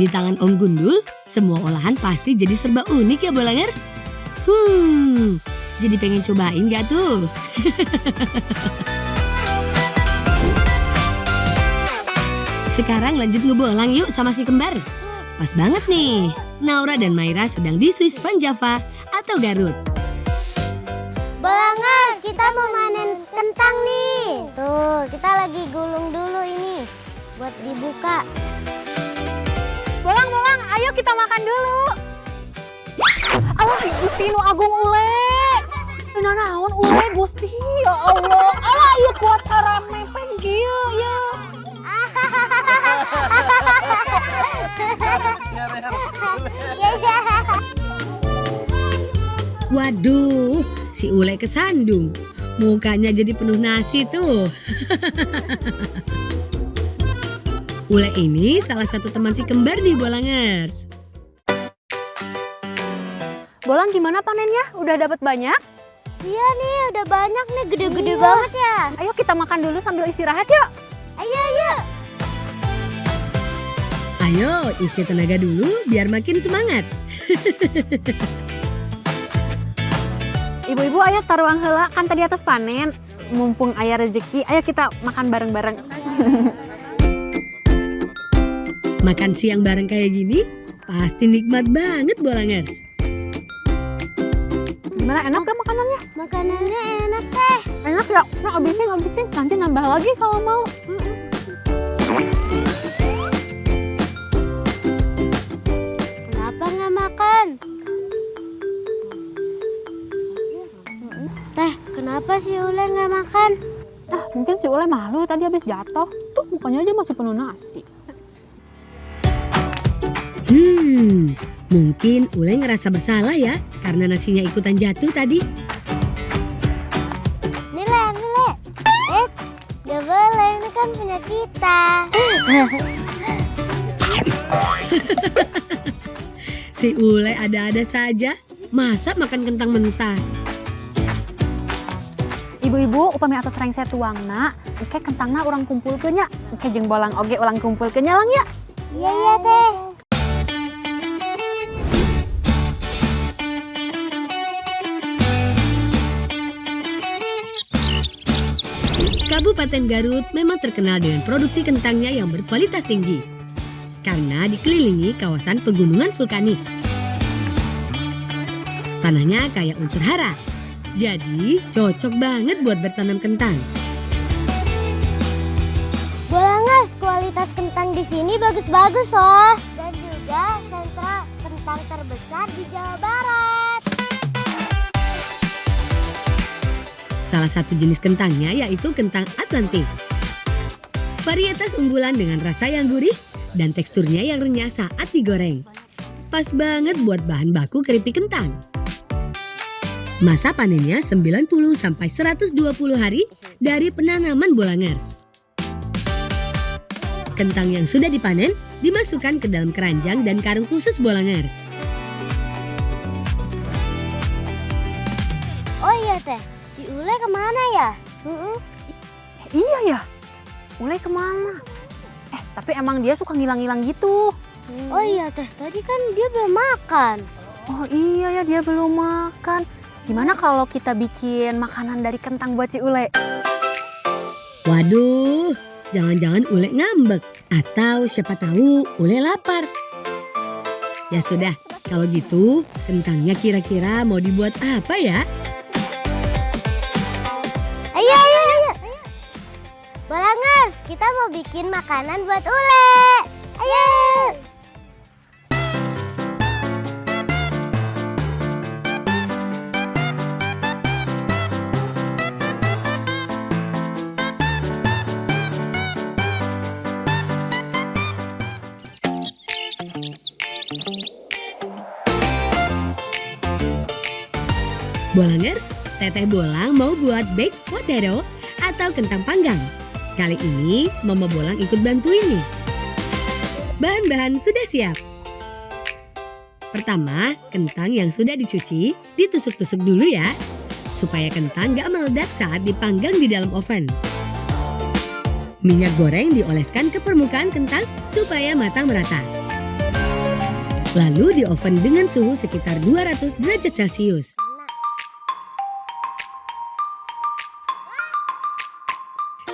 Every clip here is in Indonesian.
Di tangan Om Gundul, semua olahan pasti jadi serba unik ya Bolangers? Jadi pengen cobain gak tuh? Sekarang lanjut ngebolang yuk sama si kembar. Pas banget nih, Naura dan Maira sedang di Swiss Van Java atau Garut. Bolangers, kita mau manen kentang nih. Tuh, kita lagi gulung dulu ini buat dibuka. Bolang, ayo kita makan dulu. Alah, Gusti nu agung ule. Naon ule Gusti, ya Allah. Alah, ieu kuat harame penggil ya. Waduh, si Ule kesandung. Mukanya jadi penuh nasi tuh. Ule ini salah satu teman si kembar nih Bolangers. Bolang gimana panennya? Udah dapat banyak? Iya nih, udah banyak nih, gede-gede banget ya. Ayo kita makan dulu sambil istirahat yuk. Ayo. Ayo isi tenaga dulu biar makin semangat. Ibu-ibu ayo taruang heula kan tadi atas panen. Mumpung aya rezeki, ayo kita makan bareng-bareng. Makan siang bareng kayak gini pasti nikmat banget Bolangers. Gimana, enak gak makanannya? Makanannya enak teh. Enak ya? Nah, abisin. Nanti nambah lagi kalau mau. Kenapa nggak makan? Teh, kenapa si Ule nggak makan? Mungkin si Ule malu tadi habis jatuh. Tuh mukanya aja masih penuh nasi. Mungkin Ule ngerasa bersalah ya karena nasinya ikutan jatuh tadi. Mile. Gak boleh, ini kan punya kita. Si Ule ada-ada saja. Masa makan kentang mentah? Ibu-ibu upami atas rengset tuangna, engke kentangna urang kumpulkeun nya. Engke jeung bolang oge ulang kumpulkeun nya lang ya. Iya teh. Kabupaten Garut memang terkenal dengan produksi kentangnya yang berkualitas tinggi. Karena dikelilingi kawasan pegunungan vulkanik. Tanahnya kaya unsur hara. Jadi cocok banget buat bertanam kentang. Bolangers, kualitas kentang di sini bagus-bagus loh. Dan juga sentra kentang terbesar di Jawa Barat. Salah satu jenis kentangnya yaitu kentang Atlantik. Varietas unggulan dengan rasa yang gurih dan teksturnya yang renyah saat digoreng. Pas banget buat bahan baku keripik kentang. Masa panennya 90-120 hari dari penanaman Bolangers. Kentang yang sudah dipanen dimasukkan ke dalam keranjang dan karung khusus Bolangers. Oh iya teh, si Ule kemana ya? Iya ya. Ule kemana? Tapi emang dia suka ngilang-ngilang gitu. Oh iya teh, tadi kan dia belum makan. Oh iya ya, dia belum makan. Gimana kalau kita bikin makanan dari kentang buat si Ule? Waduh, jangan-jangan Ule ngambek. Atau siapa tahu Ule lapar. Ya sudah, kalau gitu kentangnya kira-kira mau dibuat apa ya? Ayo. Bolangers, kita mau bikin makanan buat Ule. Ayo. Bolangers, Teteh Bolang mau buat baked potato atau kentang panggang. Kali ini Mama Bolang ikut bantuin nih. Bahan-bahan sudah siap. Pertama, kentang yang sudah dicuci ditusuk-tusuk dulu ya. Supaya kentang gak meledak saat dipanggang di dalam oven. Minyak goreng dioleskan ke permukaan kentang supaya matang merata. Lalu di oven dengan suhu sekitar 200 derajat Celcius.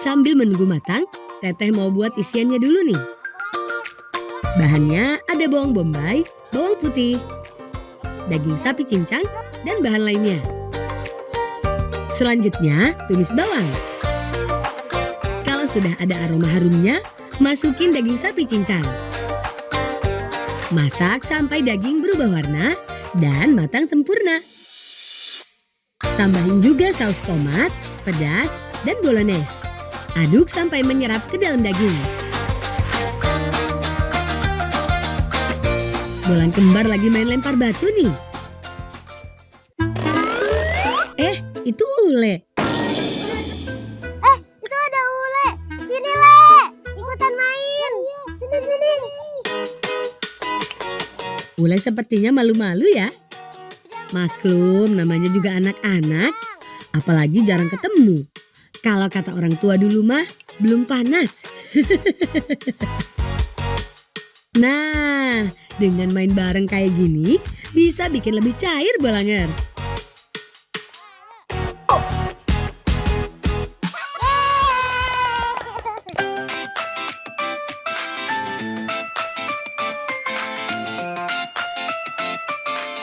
Sambil menunggu matang, Teteh mau buat isiannya dulu nih. Bahannya ada bawang bombay, bawang putih, daging sapi cincang, dan bahan lainnya. Selanjutnya, tumis bawang. Kalau sudah ada aroma harumnya, masukin daging sapi cincang. Masak sampai daging berubah warna dan matang sempurna. Tambahin juga saus tomat, pedas, dan bolognese. Aduk sampai menyerap ke dalam daging. Bolang kembar lagi main lempar batu nih. Itu ule. Itu ada ule. Sini, Le. Ikutan main. Sini. Ule sepertinya malu-malu ya. Maklum, namanya juga anak-anak. Apalagi jarang ketemu. Kalau kata orang tua dulu mah, belum panas. Nah, dengan main bareng kayak gini, bisa bikin lebih cair Bolangers.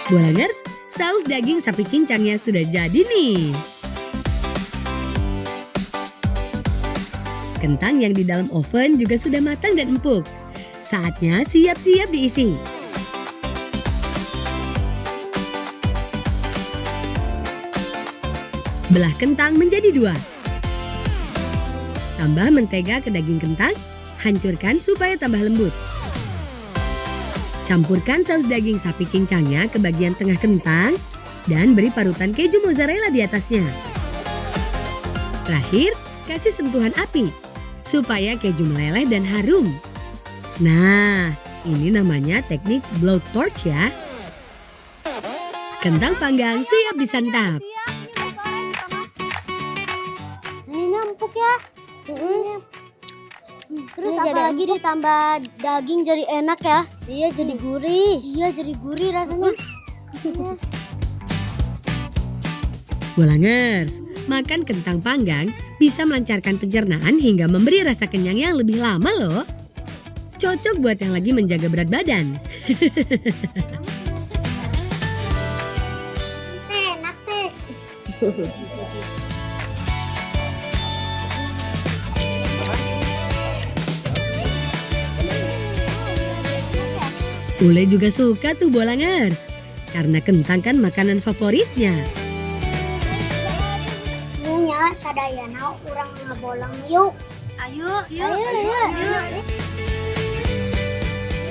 Bolangers, saus daging sapi cincangnya sudah jadi nih. Kentang yang di dalam oven juga sudah matang dan empuk. Saatnya siap-siap diisi. Belah kentang menjadi 2. Tambah mentega ke daging kentang, hancurkan supaya tambah lembut. Campurkan saus daging sapi cincangnya ke bagian tengah kentang dan beri parutan keju mozzarella di atasnya. Terakhir, kasih sentuhan api supaya keju meleleh dan harum. Nah, ini namanya teknik blowtorch ya. Kentang panggang siap disantap. Ini empuk ya. Terus apalagi ditambah daging jadi enak ya. Iya jadi gurih. Iya jadi gurih rasanya. Bolangers, makan kentang panggang bisa melancarkan pencernaan hingga memberi rasa kenyang yang lebih lama loh. Cocok buat yang lagi menjaga berat badan. Enak teh. Ule juga suka tuh Bolangers, karena kentang kan makanan favoritnya. Punya sadayana urang ngebolang yuk. Ayo.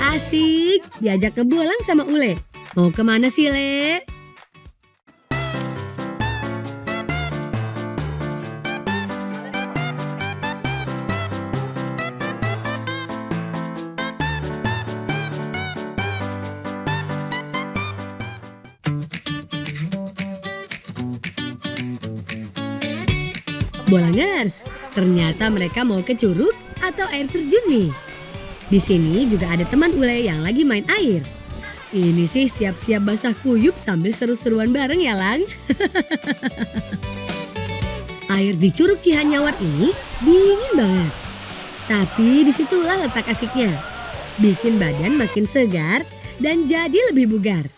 Asik, diajak ngebolang sama Ule. Mau kemana sih, Le? Bolangers, ternyata mereka mau ke curug atau air terjun nih. Di sini juga ada teman Ule yang lagi main air. Ini sih siap-siap basah kuyup sambil seru-seruan bareng ya, Lang. Air di Curug Cihanyawat ini dingin banget. Tapi disitulah letak asiknya. Bikin badan makin segar dan jadi lebih bugar.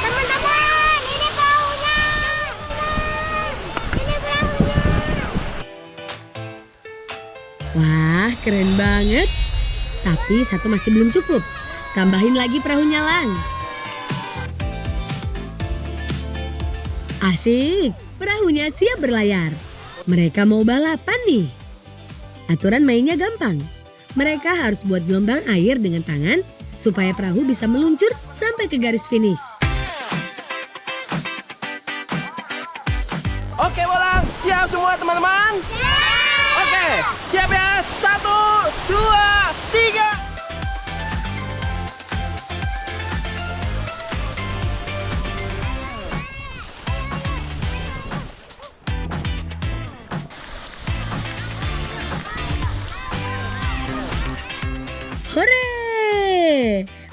Teman-teman, ini perahunya. Ini perahunya. Wah, keren banget. Tapi satu masih belum cukup. Tambahin lagi perahunya, Lang. Asik, perahunya siap berlayar. Mereka mau balapan nih. Aturan mainnya gampang. Mereka harus buat gelombang air dengan tangan supaya perahu bisa meluncur sampai ke garis finish. Oke Bolang, siap semua teman-teman? Oke, siap ya. 1, 2, 3.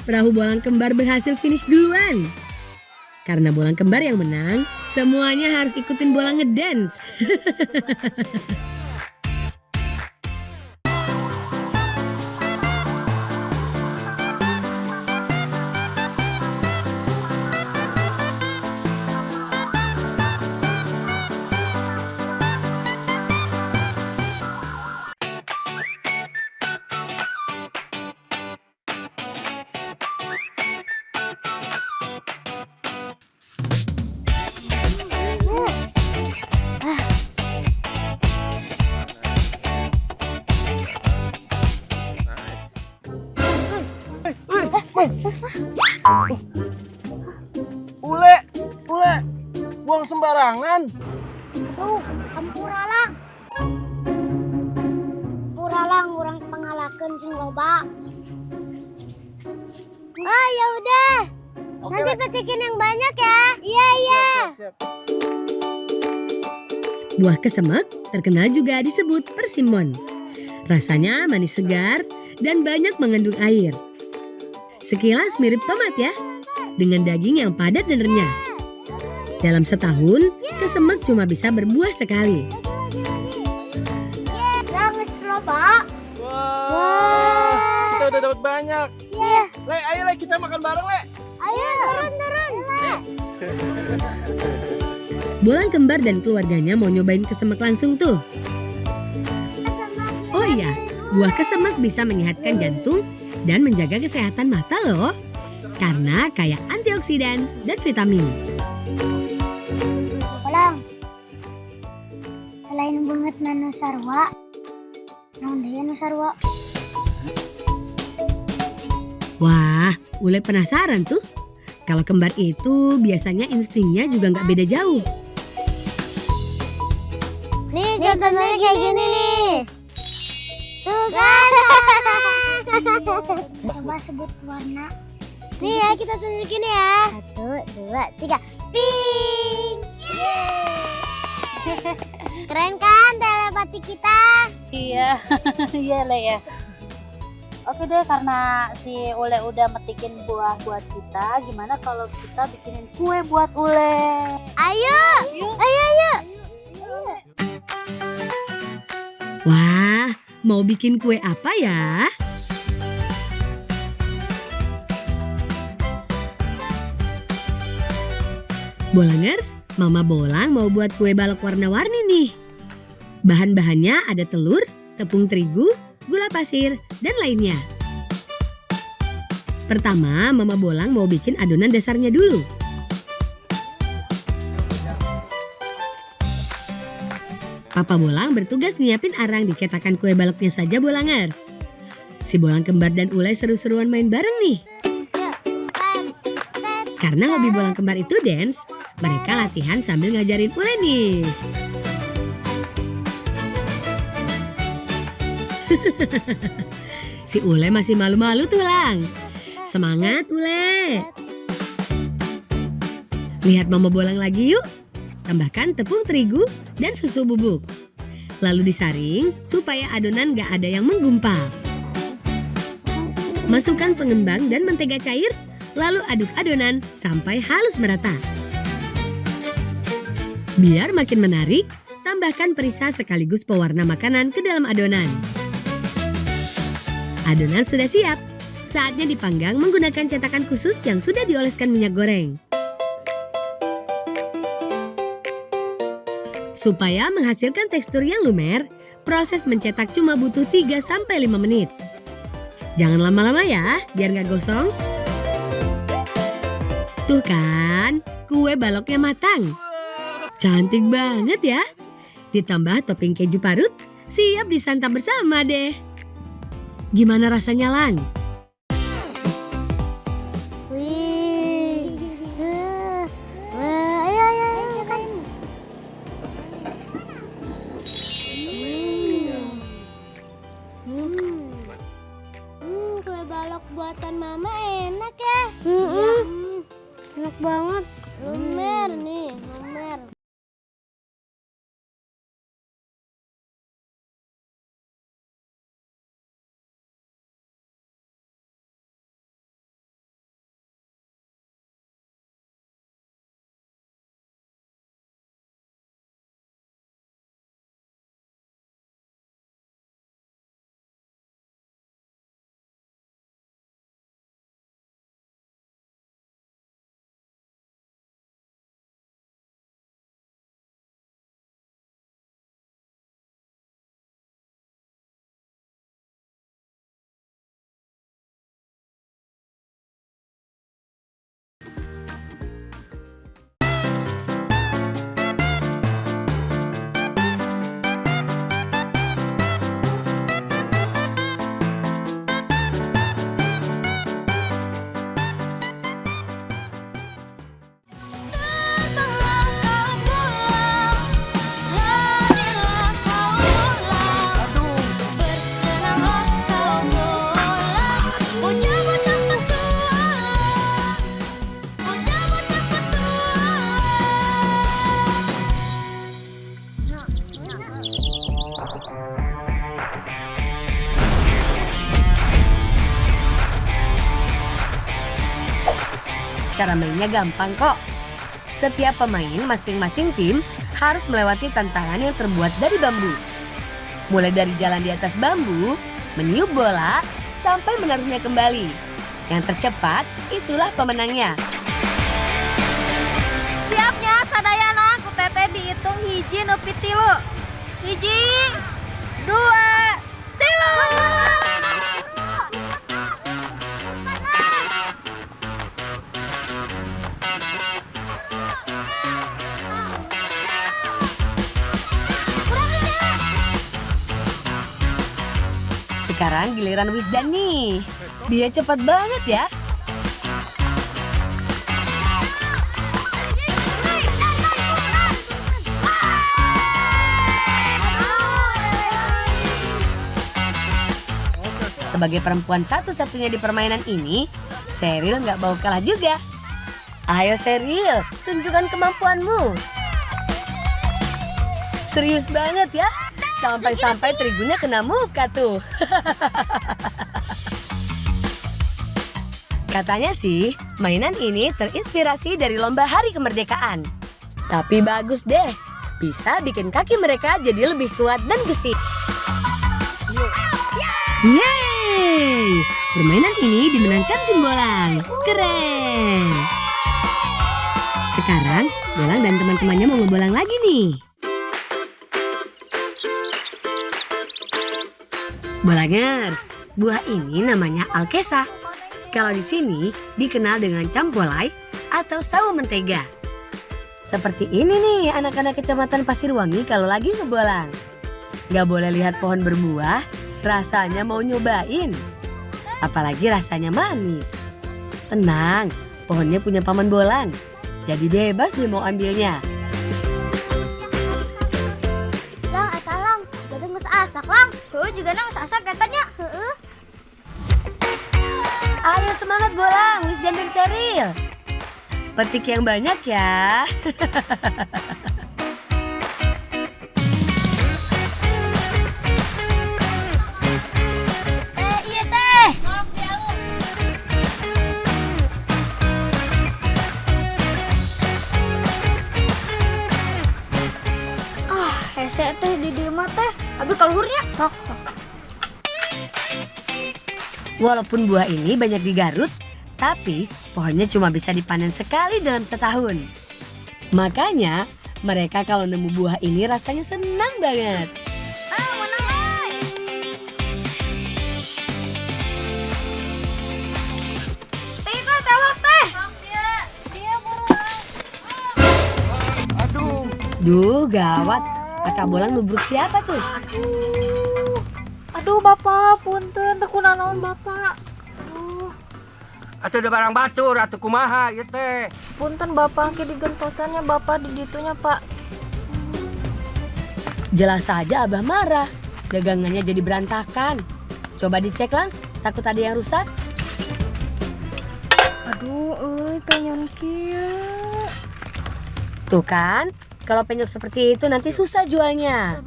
perahu bolang kembar berhasil finish duluan. Karena bolang kembar yang menang, semuanya harus ikutin bolang ngedance. Ule, buang sembarangan. Tuh, Puralang. Puralang urang pangalakeun sing loba. Oh, ya udah. Oke, Nanti Le. petikin yang banyak ya. Iya. Siap. Buah kesemek terkenal juga disebut persimmon. Rasanya manis segar dan banyak mengandung air. Sekilas mirip tomat ya, dengan daging yang padat dan renyah. Dalam setahun, kesemek cuma bisa berbuah sekali. Ranges loba. Wah, kita udah dapat banyak. Iya. Le, ayo Le, kita makan bareng Le. Ayo turun. Bolang kembar dan keluarganya mau nyobain kesemek langsung tuh. Oh iya, buah kesemek bisa menyehatkan jantung dan menjaga kesehatan mata loh. Karena kaya antioksidan dan vitamin. Pulang. Selain banget nanu sarwa. Naon deui nu sarwa? Wah, Ule penasaran tuh. Kalau kembar itu biasanya instingnya juga nggak beda jauh. Nih contohnya kayak gini nih. Tuh kan. Coba sebut warna. Nih ya kita tunjukin ya. 1, 2, 3. Pink. Keren kan telepati kita? Iya, iya Le ya. Oke deh, karena si Ule udah metikin buah buat kita, gimana kalau kita bikinin kue buat Ule? Ayo. Yuk. Ayo. Wah, mau bikin kue apa ya? Bolangers, Mama Bolang mau buat kue balok warna-warni nih. Bahan-bahannya ada telur, tepung terigu, gula pasir, dan lainnya. Pertama, Mama Bolang mau bikin adonan dasarnya dulu. Papa Bolang bertugas nyiapin arang di cetakan kue baloknya saja Bolangers. Si Bolang kembar dan Ule seru-seruan main bareng nih. Karena hobi Bolang kembar itu dance, mereka latihan sambil ngajarin Ule nih. Si Ule masih malu-malu tuh Lang. Semangat Ule. Lihat Mama Bolang lagi yuk. Tambahkan tepung terigu dan susu bubuk. Lalu disaring supaya adonan gak ada yang menggumpal. Masukkan pengembang dan mentega cair, lalu aduk adonan sampai halus merata. Biar makin menarik, tambahkan perisa sekaligus pewarna makanan ke dalam adonan. Adonan sudah siap. Saatnya dipanggang menggunakan cetakan khusus yang sudah dioleskan minyak goreng. Supaya menghasilkan tekstur yang lumer, proses mencetak cuma butuh 3-5 menit. Jangan lama-lama ya, biar nggak gosong. Tuh kan, kue baloknya matang. Cantik banget ya. Ditambah topping keju parut, siap disantap bersama deh. Gimana rasanya Lang? Wih. Wah, ayo kan. Kue balok buatan mama enak ya. Enak banget. Lumer nih, lumer. Cara mainnya gampang kok. Setiap pemain masing-masing tim harus melewati tantangan yang terbuat dari bambu. Mulai dari jalan di atas bambu, meniup bola, sampai menaruhnya kembali. Yang tercepat itulah pemenangnya. Siapnya sadayana ku teteh dihitung hiji nepi tilu. Hiji, dua, tilu. Sekarang giliran Wisdan nih. Dia cepat banget ya. Sebagai perempuan satu-satunya di permainan ini, Sheryl nggak mau kalah juga. Ayo Sheryl, tunjukkan kemampuanmu. Serius banget ya, sampai-sampai terigunya kena muka tuh. Katanya sih, mainan ini terinspirasi dari lomba hari kemerdekaan. Tapi bagus deh, bisa bikin kaki mereka jadi lebih kuat dan gesit. Yeay! Permainan ini dimenangkan tim Bolang. Keren! Sekarang, Bolang dan teman-temannya mau ngebolang lagi nih. Bolangers, buah ini namanya alkesa. Kalau di sini dikenal dengan campolai atau sawo mentega. Seperti ini nih anak-anak kecamatan Pasirwangi kalau lagi ngebolang. Gak boleh lihat pohon berbuah, rasanya mau nyobain. Apalagi rasanya manis. Tenang, pohonnya punya paman Bolang. Jadi bebas dia mau ambilnya. Lang, eta lang, jadi ngus asak lang. Juga nang asak katanya. Ayo semangat Bolang, Wisdan dan Sheryl. Petik yang banyak ya. Iya teh. Hese teh di dieu mah teh. Abi kaluhurnya. Sok. Walaupun buah ini banyak di Garut, tapi pohonnya cuma bisa dipanen sekali dalam setahun. Makanya mereka kalau nemu buah ini rasanya senang banget. Tiba tewak teh. Duh gawat, kakak Bolang nubruk siapa tuh? Aduh bapak, punten tekuna naon bapak. Atuh ada barang batur, atuh kumaha ieu teh. Punten bapak, ki digentosannya bapak di ditunya pak. Jelas saja Abah marah, dagangannya jadi berantakan. Coba dicek Lang, takut ada yang rusak. Aduh, pengen kieu. Tuh kan, kalau penyok seperti itu nanti susah jualnya.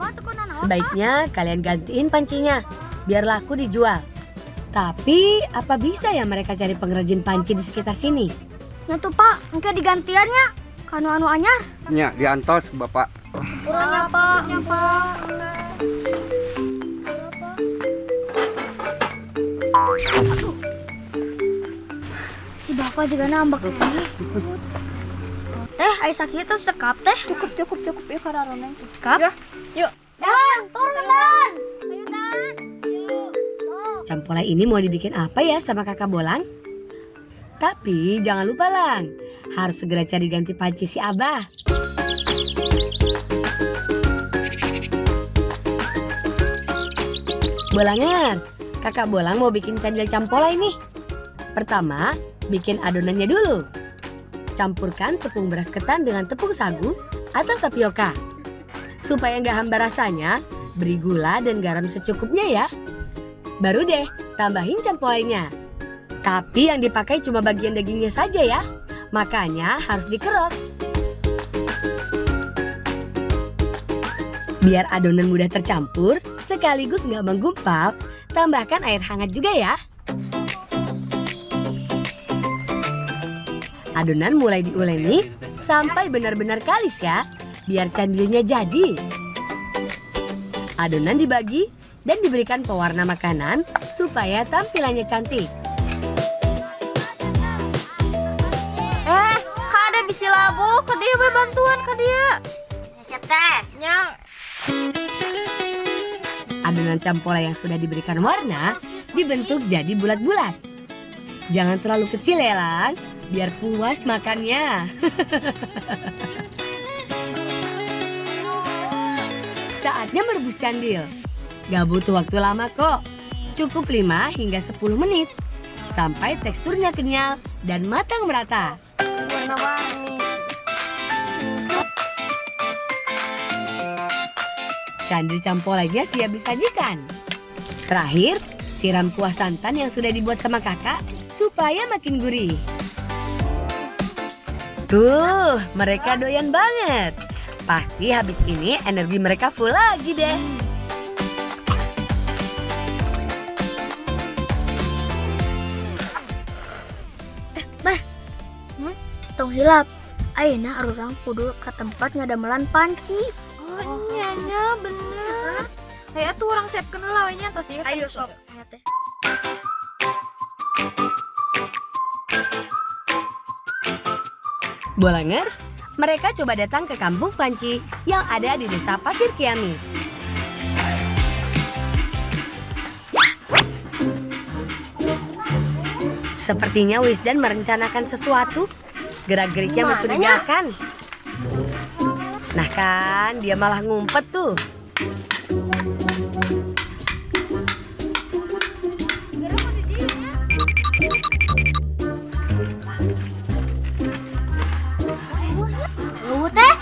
Sebaiknya kalian gantiin pancinya, biar laku dijual. Tapi apa bisa ya mereka cari pengrajin panci di sekitar sini? Nyatu pak, engke digantiannya. Kanu anu anyar. Nya diantos Bapak. Urangnya pak. Si bapak juga nambah ini. Teh, ai sakit tuh sekap teh. Cukup ya kararoneng. Sekap. Yuk. Dan, turun dan. Ayo dan. Campolai ini mau dibikin apa ya sama kakak Bolang? Tapi jangan lupa Lang, harus segera cari ganti panci si Abah. Bolangers, kakak Bolang mau bikin candil campolai nih. Pertama, bikin adonannya dulu. Campurkan tepung beras ketan dengan tepung sagu atau tapioka. Supaya nggak hambar rasanya, beri gula dan garam secukupnya ya. Baru deh, tambahin campolainya. Tapi yang dipakai cuma bagian dagingnya saja ya. Makanya harus dikerok. Biar adonan mudah tercampur, sekaligus nggak menggumpal, tambahkan air hangat juga ya. Adonan mulai diuleni sampai benar-benar kalis ya, biar candilnya jadi. Adonan dibagi dan diberikan pewarna makanan supaya tampilannya cantik. Kak ada bisi labu, ke dia bantuan ke dia. Siap teh. Nyang. Adonan campola yang sudah diberikan warna dibentuk jadi bulat-bulat. Jangan terlalu kecil ya, Lang, biar puas makannya. Saatnya merebus candil. Gak butuh waktu lama kok. Cukup 5 hingga 10 menit. Sampai teksturnya kenyal dan matang merata. Candil campolanya siap disajikan. Terakhir, siram kuah santan yang sudah dibuat sama kakak supaya makin gurih. Tuh, mereka doyan banget. Pasti habis ini energi mereka full lagi deh. Tong hilap. Ayeuna urang kudu ke tempat ngadamelan panci. Oh iya bener. Saya tuh orang siap kenal lawanya tos ya. Ayo sok. Bolangers, mereka coba datang ke kampung Panci yang ada di desa Pasir Kiamis. Sepertinya Wisdan merencanakan sesuatu. Gerak-geriknya mencurigakan. Nah kan, dia malah ngumpet tuh. Lu teh?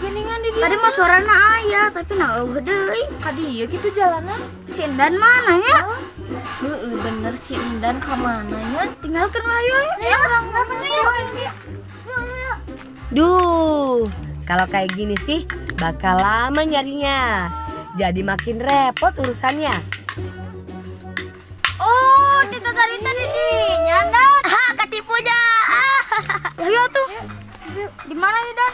Geningan di dia. Tadi mah suarana aya, tapi nah lu deui. Kadieu gitu jalanan. Si Endan mana ya? Bener si Endan ka mananya. Tinggalkan ayo. Ya, orang Duh, kalau kayak gini sih bakal lama nyarinya. Jadi makin repot urusannya. Oh, Tita tadi nyandan. Ketipunya. Ayo tuh. Di mana ya, Dan?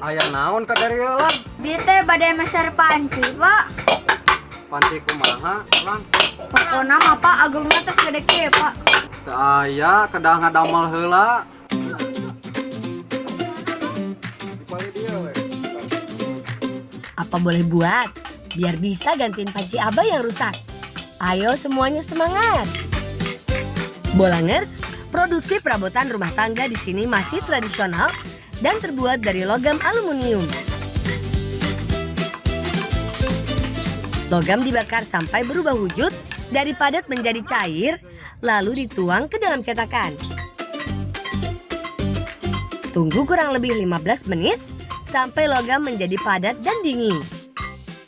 Aya naon ka dari Lang? Dia teh badai meser panci, Pak. Panci kumaha, Lang? Pokona mah Pak agungna tos gede kieu, Pak. Teu aya kedah ngadamel heula. Dibalik dia we. Apa boleh buat? Biar bisa gantiin panci Abah yang rusak. Ayo semuanya semangat. Bolangers, produksi perabotan rumah tangga di sini masih tradisional dan terbuat dari logam aluminium. Logam dibakar sampai berubah wujud dari padat menjadi cair, lalu dituang ke dalam cetakan. Tunggu kurang lebih 15 menit sampai logam menjadi padat dan dingin.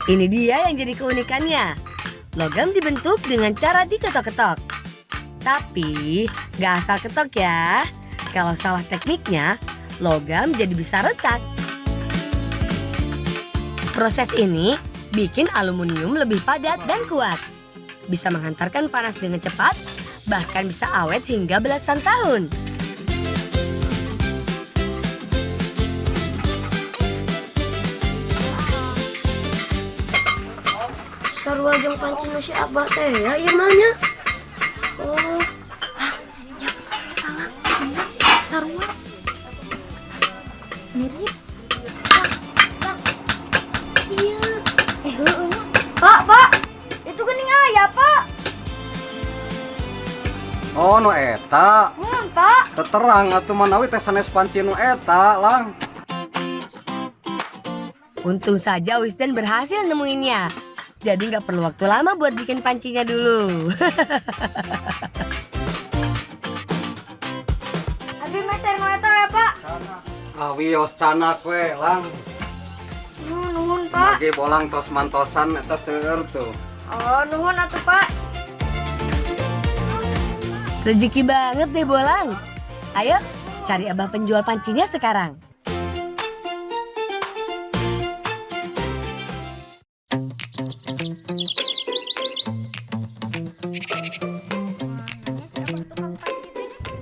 Ini dia yang jadi keunikannya. Logam dibentuk dengan cara diketok-ketok. Tapi gak asal ketok ya. Kalau salah tekniknya, logam jadi bisa retak. Proses ini bikin aluminium lebih padat dan kuat. Bisa menghantarkan panas dengan cepat, bahkan bisa awet hingga belasan tahun. Sarua jeung panci nu si Abah teh ya ieu mah nya. Oh. sarua. Mirip. Iya. Pak, itu geuning aya, Pak. Oh, nu eta. Pak. Teterang atuh manawi teh sanes panci nu eta, Lang. Untung saja Wisdan berhasil nemuinnya. Jadi nggak perlu waktu lama buat bikin pancinya dulu. Abi meser nu eta ya, Pak. Wios canak we, Lang. Nuhun, Pak. Lagi bolang tos mantosan eta seueur tuh. Oh, nuhun atuh, Pak. Rezeki banget deh Bolang. Ayo cari Abah penjual pancinya sekarang.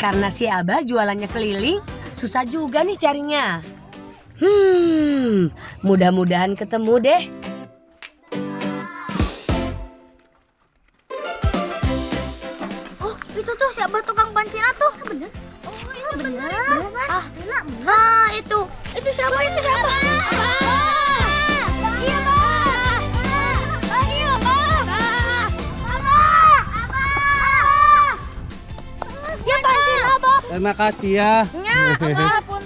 Karena si Abah jualannya keliling, susah juga nih carinya. Mudah-mudahan ketemu deh. Oh, itu tuh si Abah tukang panciran tuh. Bener? Oh, iya bener. Ah, itu siapa? Itu siapa? Iya, Bang. Iya, Bang. Ya pancir Abah. Terima kasih ya.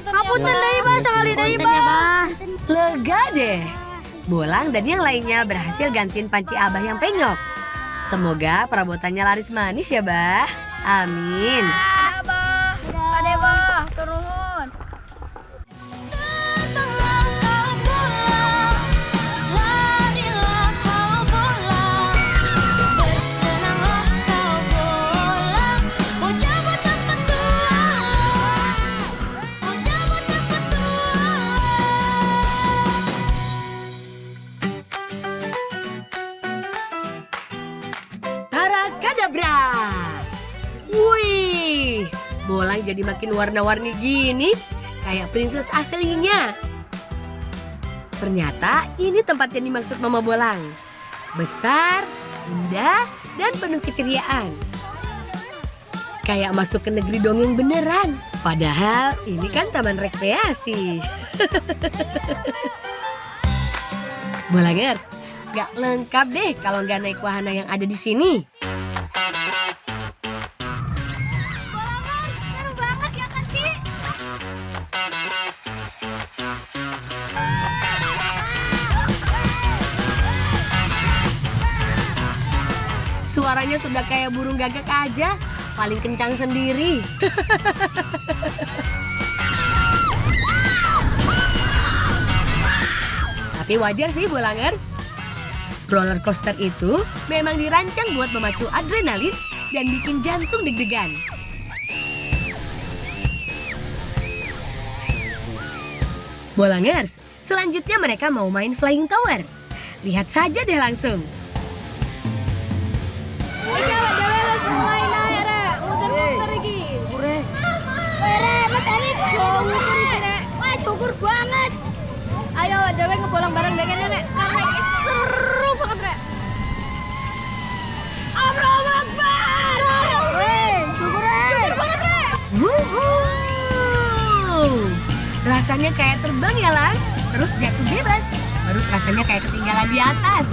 Hapunten deui, Bang, sakali deui, Bang. Lega deh. Bolang dan yang lainnya berhasil gantiin panci Abah yang penyok. Semoga perabotannya laris manis ya, Bah. Amin. Ade, Bang, turun. Arakadabra. Wih, bolang jadi makin warna-warni gini, kayak princess aslinya. Ternyata ini tempat yang dimaksud Mama Bolang. Besar, indah, dan penuh keceriaan. Kayak masuk ke negeri dongeng beneran. Padahal ini kan taman rekreasi. Bolangers, gak lengkap deh kalau nggak naik wahana yang ada di sini. Seru banget ya kan, Ki? Suaranya sudah kayak burung gagak aja, paling kencang sendiri. Tapi wajar sih Bolangers. Roller coaster itu memang dirancang buat memacu adrenalin dan bikin jantung deg-degan. Bolangers, selanjutnya mereka mau main flying tower. Lihat saja deh langsung. Iki awak dhewe wis mulai naik rek, muter-muter iki. Rek, matane iki ngukur iki rek. Wah, ngukur banget. Ayo awak dhewe ngebolang bareng deh kene nek, karena iki seru banget rek. Allahu Akbar. Ngukur banget rek. Wuhuu! Rasanya kayak terbang ya Lang, terus jatuh bebas. Baru rasanya kayak ketinggalan di atas.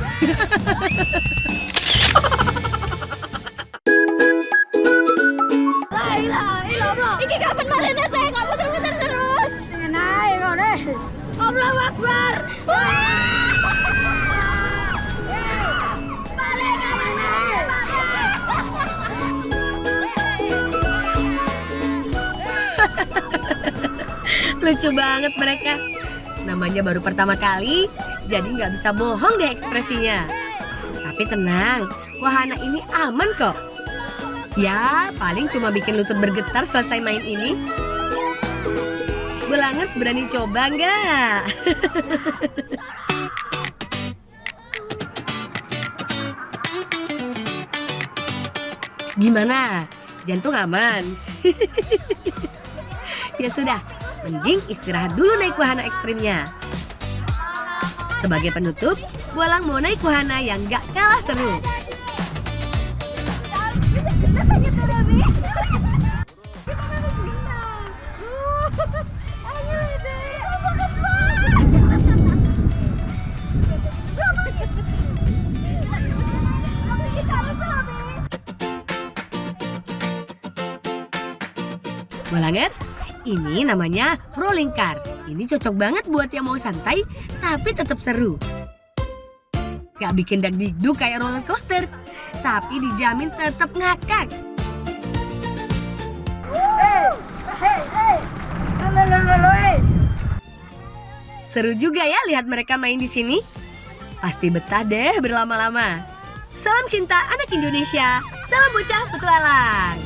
Iki kapan marina saya nggak muter-muter terus? Naik kau deh. Allahu Akbar. Balik kapan naik? Lucu banget mereka. Namanya baru pertama kali, jadi nggak bisa bohong deh ekspresinya. Tapi tenang, wahana ini aman kok. Ya, paling cuma bikin lutut bergetar selesai main ini. Bolangers berani coba nggak? Gimana? Jantung aman? Ya sudah, mending istirahat dulu naik wahana ekstrimnya. Sebagai penutup, Bolang mau naik wahana yang gak kalah seru. Bolangers, ini namanya rolling car. Ini cocok banget buat yang mau santai, tapi tetap seru. Gak bikin dagdikduk kayak roller coaster, tapi dijamin tetap ngakak. Seru juga ya lihat mereka main di sini. Pasti betah deh berlama-lama. Salam cinta anak Indonesia, salam bocah petualang.